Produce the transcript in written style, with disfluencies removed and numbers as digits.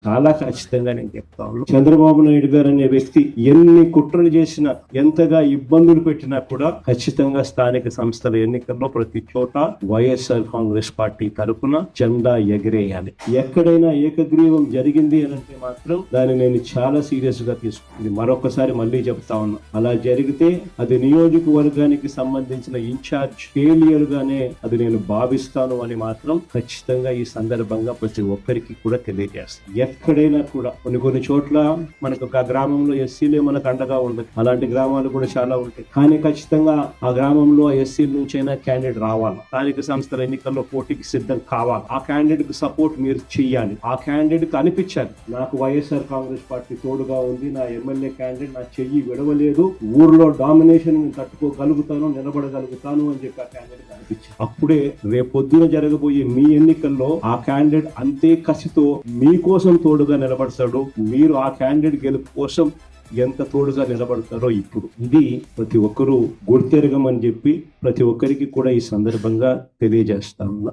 చాలా ఖచ్చితంగా నేను చెప్తా ఉన్నాను. చంద్రబాబు నాయుడు గారు అనే వ్యక్తి ఎన్ని కుట్రలు చేసినా, ఎంతగా ఇబ్బందులు పెట్టినా కూడా ఖచ్చితంగా స్థానిక సంస్థల ఎన్నికల్లో ప్రతి చోట వైఎస్ఆర్ కాంగ్రెస్ పార్టీ తరఫున జెండా ఎగిరేయాలి. ఎక్కడైనా ఏకగ్రీవం జరిగింది అని అంటే మాత్రం దాన్ని నేను చాలా సీరియస్ గా తీసుకుంది. మరొకసారి మళ్ళీ చెప్తా ఉన్నా, అలా జరిగితే అది నియోజకవర్గానికి సంబంధించిన ఇన్ఛార్జ్ ఫెయిలియర్ గానే అది నేను భావిస్తాను అని మాత్రం ఖచ్చితంగా ఈ సందర్భంగా ప్రతి ఒక్కరికి కూడా తెలియజేస్తాను. ఎక్కడైనా కూడా కొన్ని చోట్ల మనకు ఒక గ్రామంలో ఎస్సీలే మనకు అండగా ఉండదు, అలాంటి గ్రామాలు కూడా చాలా ఉంటాయి. కానీ ఖచ్చితంగా ఆ గ్రామంలో ఎస్సీల నుంచైనా క్యాండిడేట్ రావాలి, స్థానిక సంస్థల ఎన్నికల్లో పోటీకి సిద్ధం కావాలి. ఆ క్యాండిడేట్ కు సపోర్ట్ మీరు చెయ్యాలి. ఆ క్యాండిడేట్ కు అనిపించాలి, నాకు వైఎస్ఆర్ కాంగ్రెస్ పార్టీ తోడుగా ఉంది, నా ఎమ్మెల్యే క్యాండిడేట్ నా చెయ్యి విడవలేదు, ఊర్లో డామినేషన్ తట్టుకోగలుగుతాను, నిలబడగలుగుతాను అని చెప్పి ఆ క్యాండిడేట్ అనిపించాలి. అప్పుడే రేపొద్దున జరగబోయే మీ ఎన్నికల్లో ఆ క్యాండిడేట్ అంతే కసితో మీకోసం తోడుగా నిలబడతాడు. మీరు ఆ క్యాండిడేట్ గెలుపు కోసం ఎంత తోడుగా నిలబడతారో ఇప్పుడు ఇది ప్రతి ఒక్కరూ గుర్తెరగమని చెప్పి ప్రతి ఒక్కరికి కూడా ఈ సందర్భంగా తెలియజేస్తా ఉన్నా.